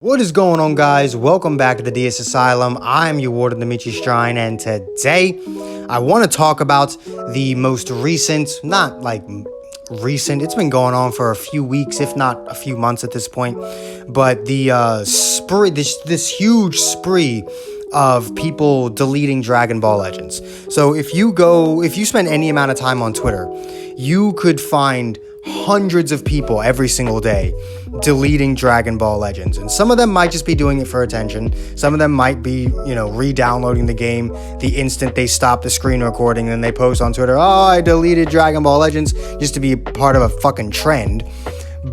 What is going on, guys? Welcome back to the DS Asylum. I'm your warden, Dimitri Strine, and today I want to talk about the most recent, not like recent, it's been going on for a few weeks, if not a few months at this point, but the spree, this huge spree of people deleting Dragon Ball Legends. So if you spend any amount of time on Twitter, you could find hundreds of people every single day deleting Dragon Ball Legends. And some of them might just be doing it for attention. Some of them might be, re-downloading the game the instant they stop the screen recording, and then they post on Twitter, "Oh, I deleted Dragon Ball Legends," just to be part of a fucking trend.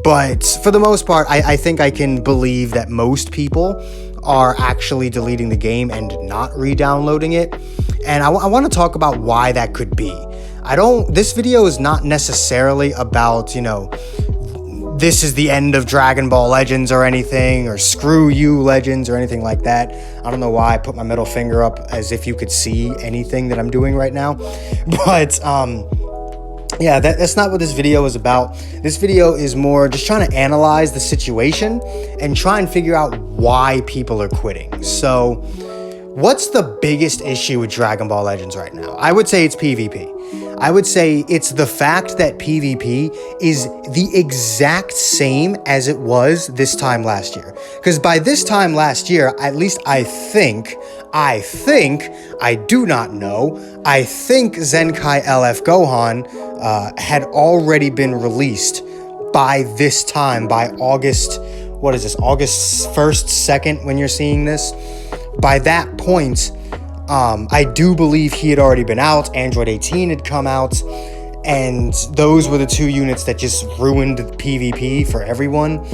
But for the most part, I think I can believe that most people are actually deleting the game and not re-downloading it. And I want to talk about why that could be. This video is not necessarily about, this is the end of Dragon Ball Legends or anything, or screw you Legends or anything like that. I don't know why I put my middle finger up as if you could see anything that I'm doing right now. But, yeah, that's not what this video is about. This video is more just trying to analyze the situation and try and figure out why people are quitting. So, what's the biggest issue with Dragon Ball Legends right now? I would say it's PvP. I would say it's the fact that PvP is the exact same as it was this time last year. Because by this time last year, at least I think, I do not know, I think Zenkai LF Gohan had already been released by this time, by August, what is this, August 1st, 2nd, when you're seeing this? By that point, I do believe he had already been out. Android 18 had come out, and those were the two units that just ruined PvP for everyone.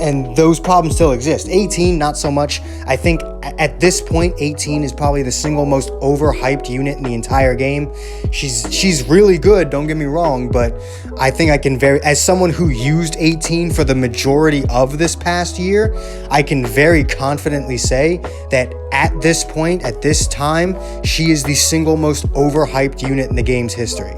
And those problems still exist. 18, not so much. I think at this point, 18 is probably the single most overhyped unit in the entire game. She's really good, don't get me wrong, but I think I can as someone who used 18 for the majority of this past year, I can very confidently say that at this point, at this time, she is the single most overhyped unit in the game's history.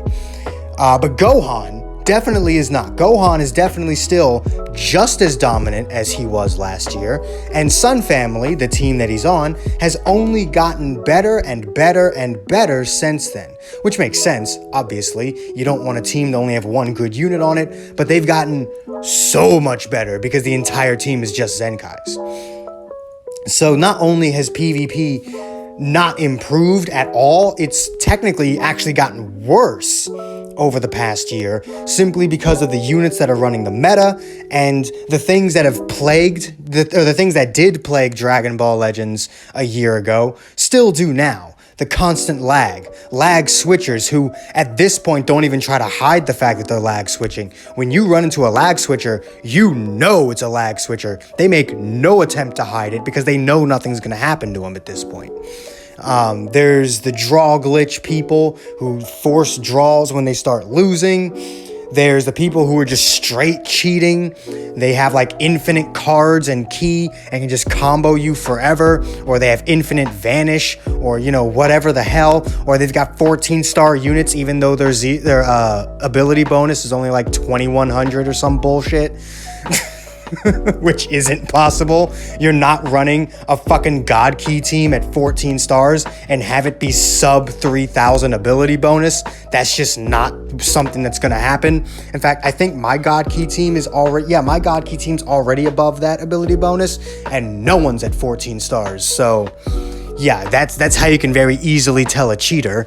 But Gohan definitely is not. Gohan is definitely still just as dominant as he was last year, and Sun Family, the team that he's on, has only gotten better and better and better since then. Which makes sense, obviously. You don't want a team to only have one good unit on it, but they've gotten so much better because the entire team is just Zenkais. So not only has PvP not improved at all, it's technically actually gotten worse over the past year, simply because of the units that are running the meta and the things that have plagued, the things that did plague Dragon Ball Legends a year ago, still do now. The constant lag switchers who at this point don't even try to hide the fact that they're lag switching. When you run into a lag switcher, you know it's a lag switcher. They make no attempt to hide it because they know nothing's going to happen to them at this point. There's the draw glitch people who force draws when they start losing. There's the people who are just straight cheating. They have like infinite cards and key and can just combo you forever, or they have infinite vanish, or whatever the hell, or they've got 14-star units even though their ability bonus is only like 2100 or some bullshit. Which isn't possible. You're not running a fucking God Key team at 14 stars and have it be sub 3000 ability bonus. That's just not something that's gonna happen. In fact, I think my God Key team is my God Key team's already above that ability bonus, and no one's at 14 stars. So yeah, that's how you can very easily tell a cheater.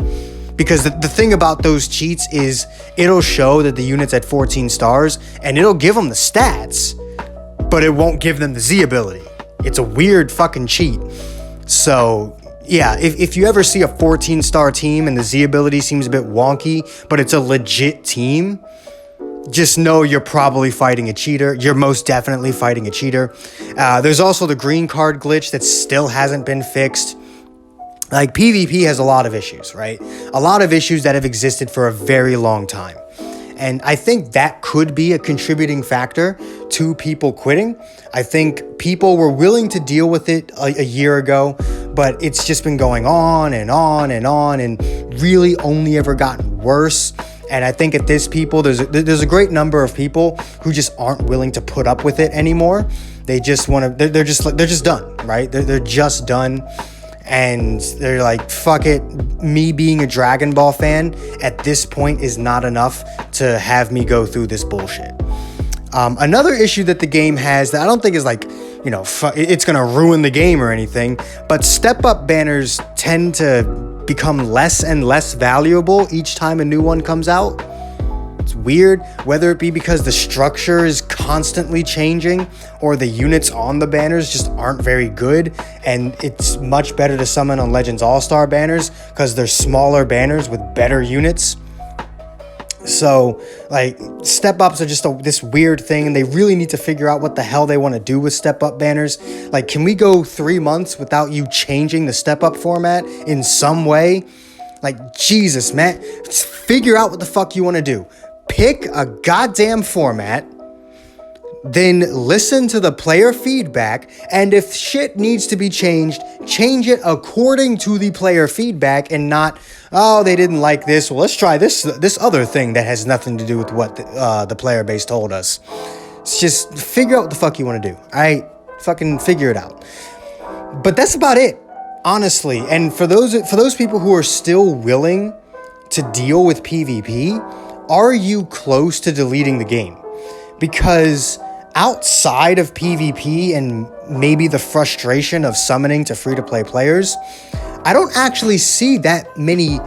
Because the thing about those cheats is it'll show that the unit's at 14 stars and it'll give them the stats, but it won't give them the Z ability. It's a weird fucking cheat. So yeah, if you ever see a 14-star team and the Z ability seems a bit wonky, but it's a legit team, just know you're probably fighting a cheater. You're most definitely fighting a cheater. There's also the green card glitch that still hasn't been fixed. Like, PvP has a lot of issues, right? A lot of issues that have existed for a very long time. And I think that could be a contributing factor to people quitting. I think people were willing to deal with it a year ago, but it's just been going on and on and on and really only ever gotten worse. And I think at this there's a great number of people who just aren't willing to put up with it anymore. They just want to, they're just done, right? They're just done. And they're like, fuck it. Me being a Dragon Ball fan at this point is not enough to have me go through this bullshit. Another issue that the game has that I don't think is like, you know, it's going to ruin the game or anything, but step-up banners tend to become less and less valuable each time a new one comes out. It's weird, whether it be because the structure is constantly changing or the units on the banners just aren't very good, and it's much better to summon on Legends All-Star banners because they're smaller banners with better units. So, like, step-ups are just this weird thing, and they really need to figure out what the hell they want to do with step-up banners. Like, can we go 3 months without you changing the step-up format in some way? Like, Jesus, man. Just figure out what the fuck you want to do. Pick a goddamn format, then listen to the player feedback, and if shit needs to be changed, change it according to the player feedback and not, oh, they didn't like this, well, let's try this other thing that has nothing to do with what the player base told us. It's just figure out what the fuck you want to do. All right? Fucking figure it out. But that's about it, honestly. And for those people who are still willing to deal with PvP, are you close to deleting the game? Because outside of PvP and maybe the frustration of summoning to free-to-play players, I don't actually see that many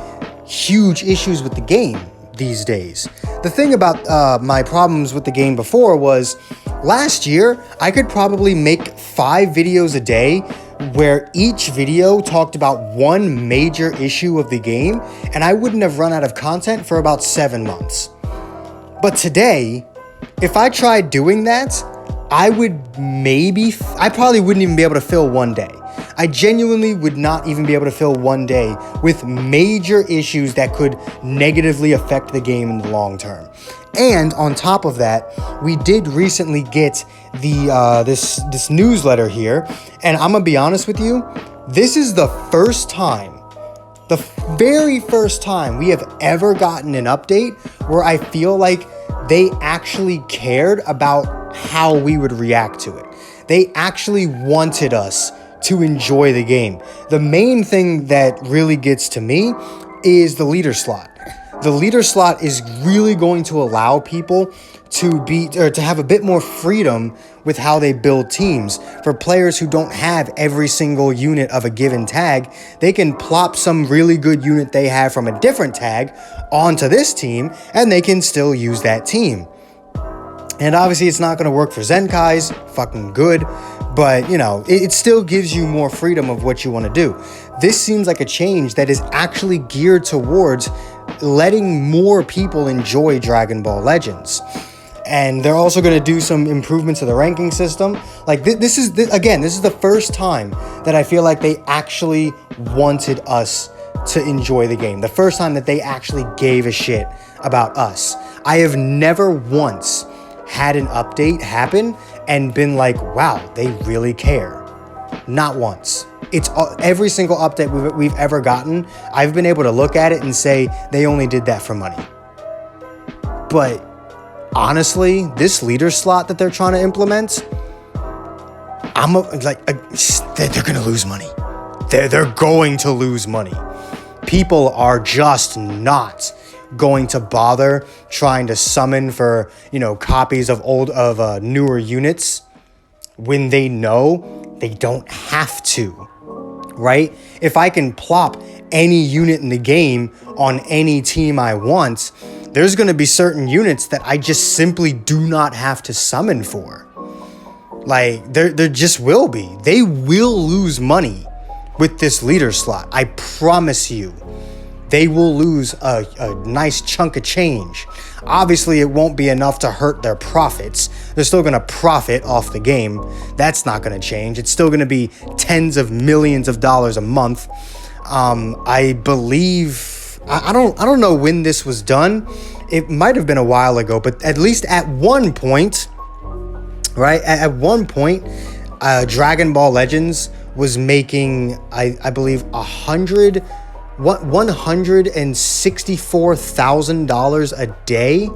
huge issues with the game these days. The thing about my problems with the game before was last year, I could probably make 5 videos a day where each video talked about one major issue of the game, and I wouldn't have run out of content for about 7 months. But today, if I tried doing that, I probably wouldn't even be able to fill one day. I genuinely would not even be able to fill one day with major issues that could negatively affect the game in the long term. And on top of that, we did recently get the this newsletter here, and I'm gonna be honest with you, this is the very first time we have ever gotten an update where I feel like they actually cared about how we would react to it. They actually wanted us to enjoy the game. The main thing that really gets to me is the leader slot. The leader slot is really going to allow people to have a bit more freedom with how they build teams. For players who don't have every single unit of a given tag, they can plop some really good unit they have from a different tag onto this team, and they can still use that team. And obviously it's not going to work for Zenkai's, fucking good, but you know, it still gives you more freedom of what you want to do. This seems like a change that is actually geared towards letting more people enjoy Dragon Ball Legends. And they're also going to do some improvements to the ranking system. Like this is the first time that I feel like they actually wanted us to enjoy the game. The first time that they actually gave a shit about us. I have never once had an update happen and been like, wow, they really care. Not once. It's every single update we've ever gotten, I've been able to look at it and say they only did that for money. But honestly, this leader slot that they're trying to implement, they're gonna lose money. They're going to lose money. People are just not going to bother trying to summon for, copies of newer units when they know they don't have to, right? If I can plop any unit in the game on any team I want, there's going to be certain units that I just simply do not have to summon for. Like, there just will be. They will lose money with this leader slot. I promise you. They will lose a nice chunk of change. Obviously, it won't be enough to hurt their profits. They're still going to profit off the game. That's not going to change. It's still going to be tens of millions of dollars a month. I believe, I don't know when this was done. It might have been a while ago, but at least at one point, right? At one point, Dragon Ball Legends was making, I believe, $164,000 a day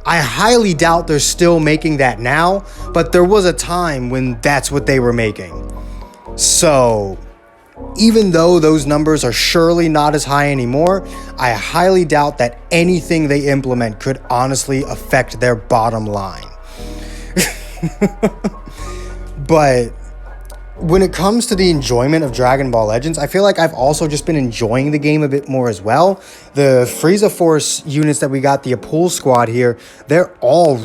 I highly doubt they're still making that now, but there was a time when that's what they were making. So even though those numbers are surely not as high anymore, I highly doubt that anything they implement could honestly affect their bottom line. But when it comes to the enjoyment of Dragon Ball Legends, I feel like I've also just been enjoying the game a bit more as well. The Frieza Force units that we got, the Apul squad here, they're all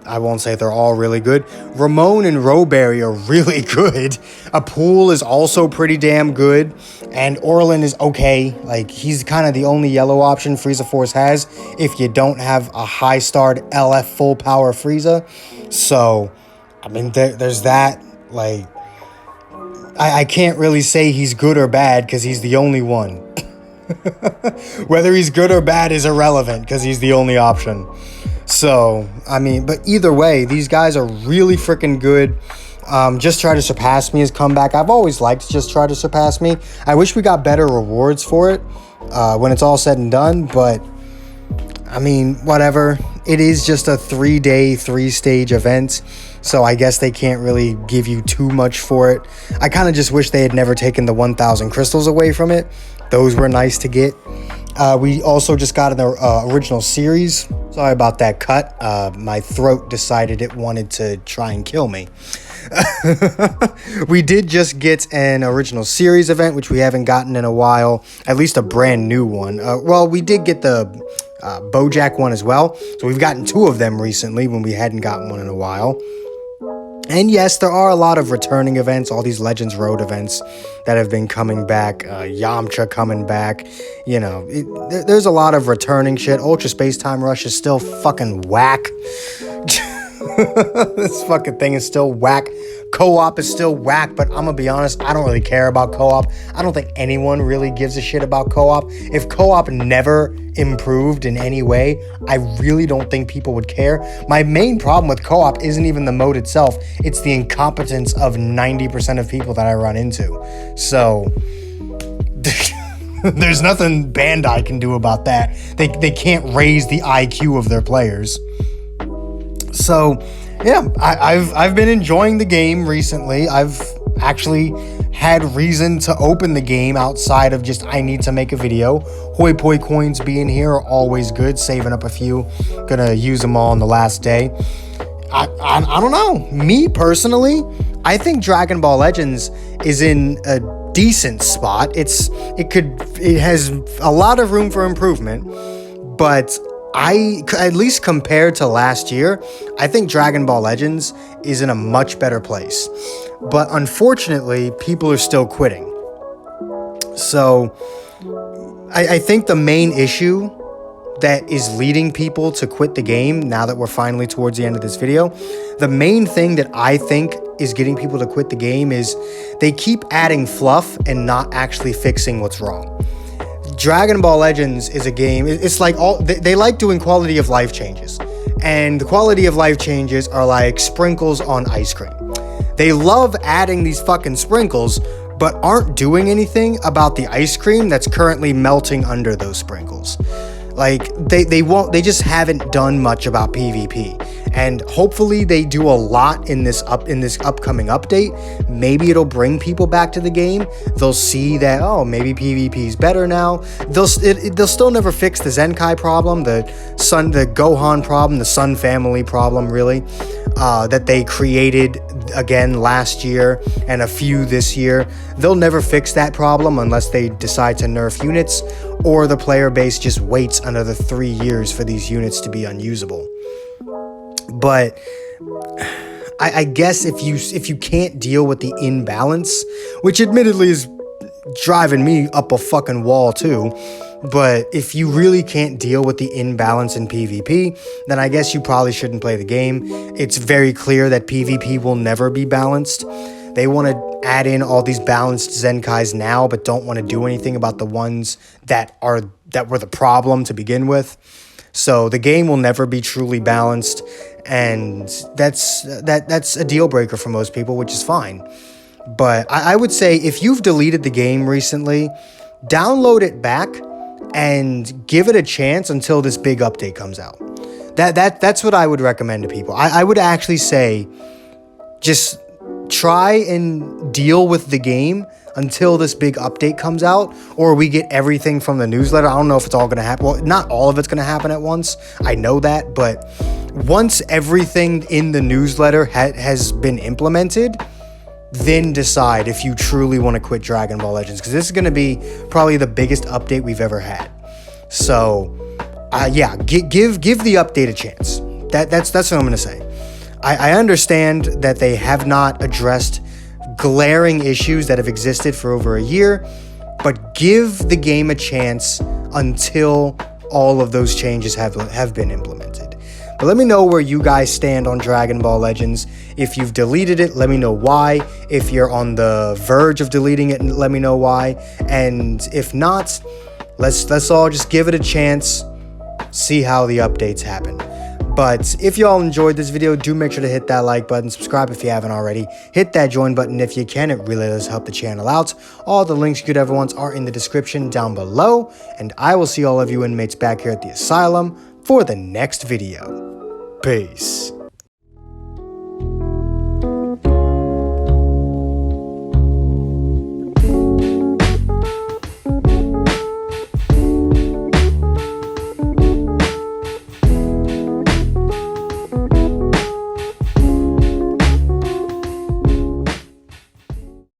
I won't say they're all really good. Ramon and Rowberry are really good. Apul is also pretty damn good. And Orlin is okay. Like, he's kind of the only yellow option Frieza Force has if you don't have a high-starred LF full power Frieza. So, I mean, there's that. Like, I can't really say he's good or bad because he's the only one. Whether he's good or bad is irrelevant because he's the only option. So, I mean, but either way, these guys are really freaking good. Just Try to Surpass Me has come back. I've always liked Just Try to Surpass Me. I wish we got better rewards for it when it's all said and done, but I mean, whatever. It is just a 3-day, 3-stage event, so I guess they can't really give you too much for it. I kind of just wish they had never taken the 1,000 crystals away from it. Those were nice to get. We also just got an original series. Sorry about that cut. My throat decided it wanted to try and kill me. We did just get an original series event, which we haven't gotten in a while. At least a brand new one. Well, we did get the BoJack one as well. So we've gotten 2 of them recently when we hadn't gotten one in a while. And yes, there are a lot of returning events, all these Legends Road events that have been coming back. Yamcha coming back. You know, there's a lot of returning shit. Ultra Space Time Rush is still fucking whack. This fucking thing is still whack. Co-op is still whack, but I'm gonna be honest, I don't really care about co-op. I don't think anyone really gives a shit about co-op. If co-op never improved in any way, I really don't think people would care. My main problem with co-op isn't even the mode itself, it's the incompetence of 90% of people that I run into. So there's nothing Bandai can do about that. They can't raise the IQ of their players. So, yeah, I've been enjoying the game recently. I've actually had reason to open the game outside of just I need to make a video. Hoi Poi coins being here are always good. Saving up a few. Gonna use them all on the last day. I don't know. Me personally, I think Dragon Ball Legends is in a decent spot. It has a lot of room for improvement, but at least compared to last year, I think Dragon Ball Legends is in a much better place. But unfortunately, people are still quitting. So I think the main issue that is leading people to quit the game, now that we're finally towards the end of this video, the main thing that I think is getting people to quit the game is they keep adding fluff and not actually fixing what's wrong. Dragon Ball Legends is a game, it's like they like doing quality of life changes. And the quality of life changes are like sprinkles on ice cream. They love adding these fucking sprinkles, but aren't doing anything about the ice cream that's currently melting under those sprinkles. Like, they just haven't done much about PvP. And hopefully they do a lot in this upcoming update. Maybe it'll bring people back to the game. They'll see that, oh, maybe PvP is better now. They'll still never fix the Zenkai problem, the Gohan problem, the Sun family problem, really, that they created again last year and a few this year. They'll never fix that problem unless they decide to nerf units, or the player base just waits another 3 years for these units to be unusable. But I guess if you can't deal with the imbalance, which admittedly is driving me up a fucking wall too, but if you really can't deal with the imbalance in PvP, then I guess you probably shouldn't play the game. It's very clear that PvP will never be balanced. They want to add in all these balanced Zenkais now, but don't want to do anything about the ones that were the problem to begin with. So the game will never be truly balanced, and that's a deal breaker for most people, which is fine. But I would say if you've deleted the game recently, download it back and give it a chance until this big update comes out. That's what I would recommend to people. I would actually say just try and deal with the game until this big update comes out, or we get everything from the newsletter. I don't know if it's all going to happen. Well, not all of it's going to happen at once. I know that, but once everything in the newsletter has been implemented, then decide if you truly want to quit Dragon Ball Legends, because this is going to be probably the biggest update we've ever had. So, yeah, give the update a chance. That's what I'm going to say. I understand that they have not addressed glaring issues that have existed for over a year, but give the game a chance until all of those changes have been implemented. But let me know where you guys stand on Dragon Ball Legends. If you've deleted it, let me know why. If you're on the verge of deleting it, let me know why. And if not, let's all just give it a chance, see how the updates happen. But if you all enjoyed this video, do make sure to hit that like button, subscribe if you haven't already, hit that join button if you can, it really does help the channel out. All the links you could ever want are in the description down below, and I will see all of you inmates back here at the asylum for the next video. Peace.